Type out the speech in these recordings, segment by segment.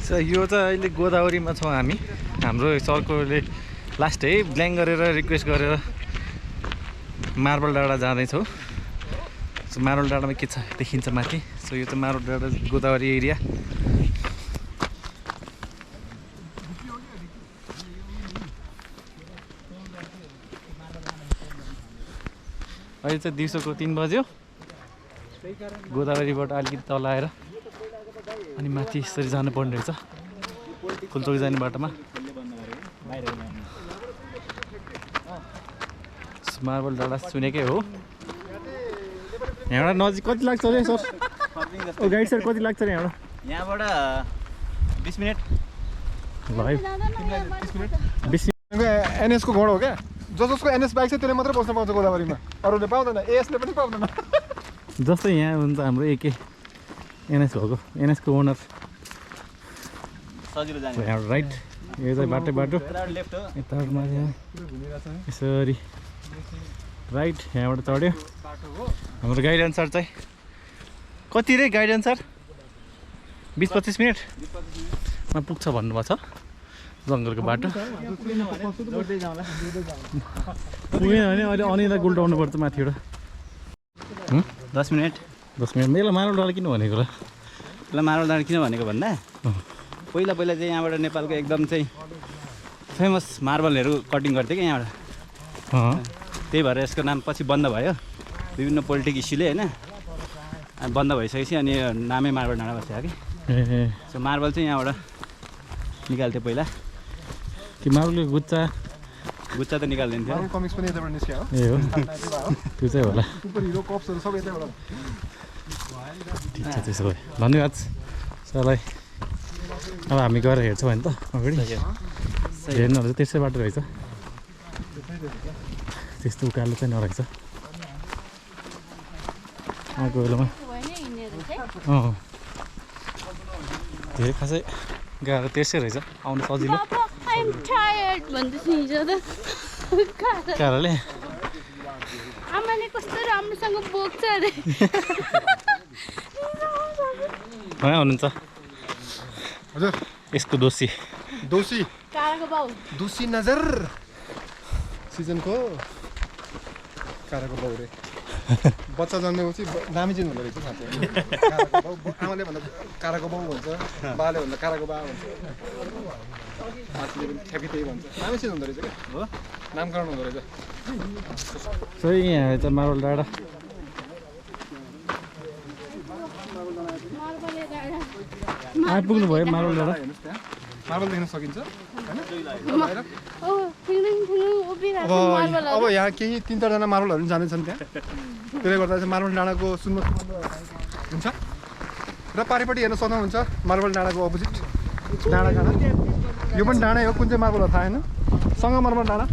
यो चाहिँ अहिले गोदावरीमा छौँ हामी। हाम्रो सरकोले लास्ट है ब्ल्याङ्क गरेर रिक्वेस्ट गरेर मार्बल डाँडा जाँदैछौँ। सो मार्बल डाँडामा के छ देखिन्छ माथि। सो यो चाहिँ मार्बल डाँडा गोदावरी एरिया। अहिले चाहिँ दिउँसोको 3 बज्यो। गोदावरीबाट अलिकति तल आएर अनि माथि यसरी जानुपर्ने रहेछ फुलचोक जाने बाटोमा। मार्बल डाँडा सुनेकै हो। यहाँबाट नजिक कति लाग्छ अरे सर? गाइड सर कति लाग्छ अरे यहाँबाट? 20 मिनट। ल है 20 मिनट। एनएसको घोड हो क्या? जसको एनएस बाइक छ त्यसले मात्रै बस्न पाउँछ गोदावरीमा, अरूले पाउँदैन। एएसले पनि पाउँदैन। जस्तै यहाँ हुन्छ हाम्रो एके एनएस भएको, एनएसको ओनर। सजिलो जाने यहाँबाट राइट, यो चाहिँ बाटो बाटो लेफ्ट हो। यतामा यसरी राइट यहाँबाट चढ्यो। हाम्रो गाइड अनुसार चाहिँ कति रे? गाइड अनुसार 20-25 मिनटमा पुग्छ भन्नुभएको छ जङ्गलको बाटो। पुगेन भने अहिले अनिलाई गुल्टाउनु पर्छ माथिबाट। 10 मिनट। 10 मिनट। मेला मार्बल डाँडा किन भनेको ल? ल मार्बल डाँडा किन भनेको भन्दा पहिला चाहिँ यहाँबाट नेपालको एकदम चाहिँ फेमस मार्बलहरू कटिङ गर्थ्यो क्या यहाँबाट। त्यही भएर यसको नाम पछि बन्द भयो विभिन्न पोलिटिक इस्युले होइन। बन्द भइसकेपछि अनि नामै मार्बल डाँडा बस्यो कि। सो मार्बल चाहिँ यहाँबाट निकाल्थ्यो पहिला। कि मार्बलको गुच्चा त निकाल्दिन्थ्यो। कमिक्स पनि यताबाट निस्क्यो हो। ए हो त्यो चाहिँ होला। सुपर हिरो कप्सहरू सबै यतैबाट। ठिक छ त्यसो भए धन्यवाद सरलाई। अब हामी गएर हेर्छौँ होइन त अगाडि। हेर्नुहरू चाहिँ त्यसै बाटो रहेछ, त्यस्तो उकालो चाहिँ नरहेछ आएको बेलामा। धेरै खासै गाह्रो त्यसै रहेछ, आउनु सजिलो। कारणले आमाले कस्तो राम्रोसँग बोक्छ अरे। कहाँ हुनुहुन्छ हजुर? यसको दोषी काराको बाउ दोषी नजर सिजनको काराको बाउ रे। बच्चा जन्मेपछि नामै चिन्नु हुँदो रहेछ साथै। आमाले भन्दा काराको बाउ भन्छ, बाले भन्दा काराको बा भन्छ, माथिले पनि ठ्याक्कै त्यही भन्छ। नामै चिन्नु हुँदो रहेछ क्या हो, नामकरण हुँदो रहेछ। सही यहाँ चाहिँ मार्बल डाँडा। आइपुग्नु भयो मार्बल डाँडा। मार्बल देख्न सकिन्छ होइन? अब अब यहाँ केही 3-4जना मार्बलहरू पनि जाँदैछन् त्यहाँ। त्यसले गर्दा चाहिँ मार्बल डाँडाको सुनमा हुन्छ र पारिपट्टि हेर्न सक्नुहुन्छ मार्बल डाँडाको अपोजिट डाँडा डाँडा। यो पनि डाँडै हो, कुन चाहिँ मार्बल हो थाहा होइन। सङ्गमर्मर डाँडा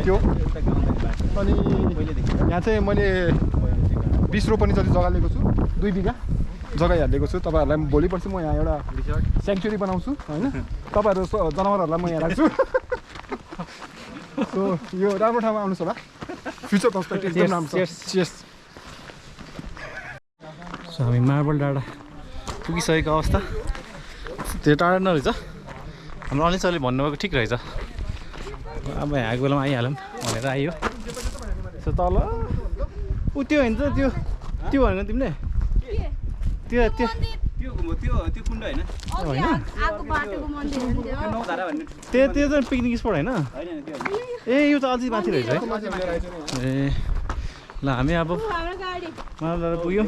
त्यो। अनि यहाँ चाहिँ मैले 20 रोपनी जति जग्गा लिएको छु, 2 बिघा जग्गा हालिदिएको छु। तपाईँहरूलाई भोलि पर्सि म यहाँ एउटा स्याङ्चुरी बनाउँछु होइन। तपाईँहरू जनावरहरूलाई म यहाँ राख्छु। सो यो राम्रो ठाउँमा आउनुहोस् होला, फ्युचर पर्सपेक्टिभ एकदम राम्रो छ। चेस। सो हामी मार्बल डाँडा पुगिसकेको अवस्था। त्यो टाढा नरहेछ, हाम्रो अनिसले भन्नुभएको ठिक रहेछ। अब यहाँ आएको बेलामा आइहालौँ भनेर आइयो। सो तल ऊ त्यो होइन त, त्यो भनेको तिमीले? त्यो कुण्ड होइन? त्यो चाहिँ पिकनिक स्पट होइन? ए यो त अझै माथि रहेछ है। ए ल हामी अब मार्बल पुग्यौँ।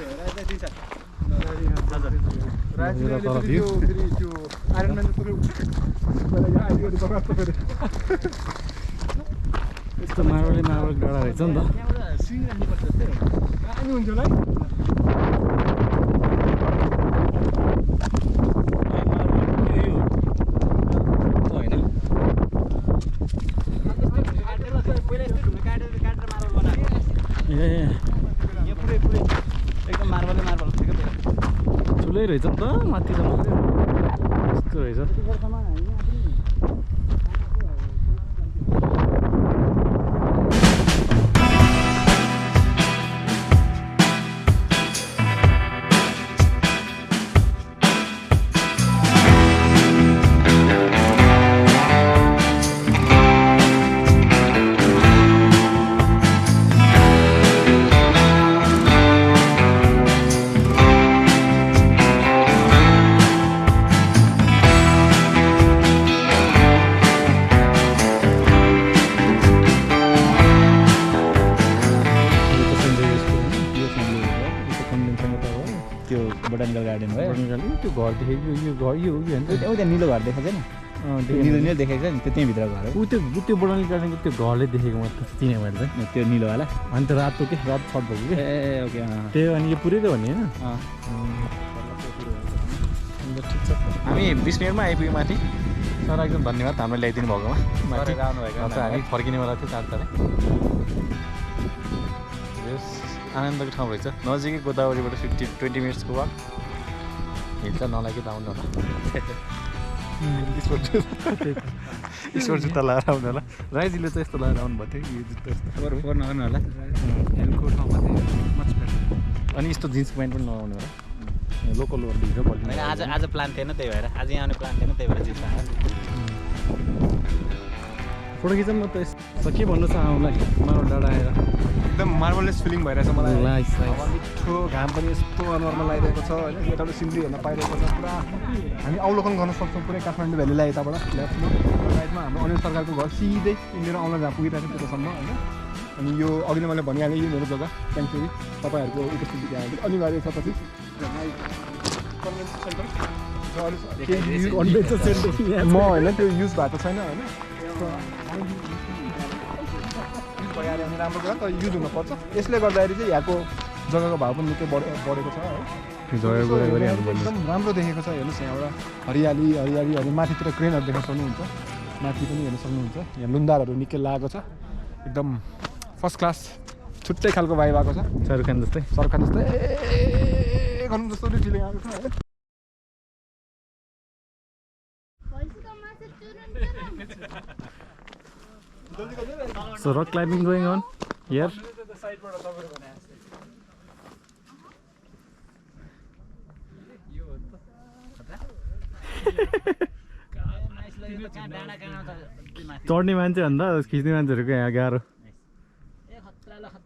यस्तो मार्बल डाँडा रहेछ नि त। एकदम मार्बल ठुलै रहेछ नि त माथिसम्म, यस्तो रहेछ। बोटानिकल गार्डन भयो त्यो घर देखेको यो घर यो होइन उता निलो घर देखेको छैन निलो निलो देखेको छ नि त्यो त्यहीँभित्र घर हो त्यो बोटानिकल गार्डनको त्यो घरले देखेको म चिने मैले चाहिँ त्यो निलोवाला अनि त्यो रातो के रातो छट भएको कि ए ओके त्यो अनि यो पुरै त भन्ने होइन ठिक छ हामी 20 मिनटमा आइपुग्यौँ माथि सर एकदम धन्यवाद हाम्रो ल्याइदिनु भएकोमा माथि आउनुभएको हामी फर्किनेवाला थियो तार आनन्दको ठाउँ रहेछ नजिकै गोदावरीबाट 20 मिनट्सको वाक हिँड्छ नलाग्यो त आउनु होला स्पोर्ट जुत्ता लगाएर आउनु होला राईजीले चाहिँ यस्तो लगाएर आउनु भएको थियो यो जुत्ता यस्तो फोर नगर्नु होला हेलको ठाउँमा चाहिँ मच बेटर अनि यस्तो जिन्स प्यान्ट पनि नलाउनु होला लोकल भिडियो क्वालिटी होइन आज प्लान थिएन त्यही भएर आज यहाँ आउने प्लान थिएन त्यही भएर जिन्स लगाएर फोटो खिचौँ न त के भन्नु छ आउँलाई मार्बल डाँडा आएर एकदम मार्बललेस फिलिङ भइरहेछ मलाई नाइस अब मिठो घाम पनि यस्तो अनुहारमा लगाइरहेको छ होइन यताबाट सिनरी हेर्न पाइरहेको छ पुरा हामी अवलोकन गर्न सक्छौँ पुरै काठमाडौँ भ्यालीलाई यताबाट लेफ्टमा राइटमा हाम्रो अनिल सरकारको घर सिधै इन्डियामा आउन जहाँ पुगिरहेको छ त्यतासम्म होइन अनि यो अघि नै मैले भनिहालेँ यो मेरो जग्गा ट्याङ्करी तपाईँहरूको उपस्थिति त्यहाँ अनिवार्य छ पछि म होइन त्यो युज भएको छैन होइन भइहाल्यो भने राम्रो कुरा तर युज हुनुपर्छ यसले गर्दाखेरि चाहिँ यहाँको जग्गाको भाउ पनि निकै बढेको छ है एकदम राम्रो देखेको छ हेर्नुहोस् यहाँबाट हरियाली हरियाली अनि माथितिर क्रेनहरू देख्न सक्नुहुन्छ माथि पनि हेर्न सक्नुहुन्छ यहाँ लुन्दारहरू निकै लागेको छ एकदम फर्स्ट क्लास छुट्टै खालको भाइ भएको छ शाहरुख खान जस्तै गर्नु जस्तो पनि फिलिङ आएको छ है So rock climbing going on here. चढ्ने मान्छे भन्दा खिच्ने मान्छेहरूको यहाँ गाह्रो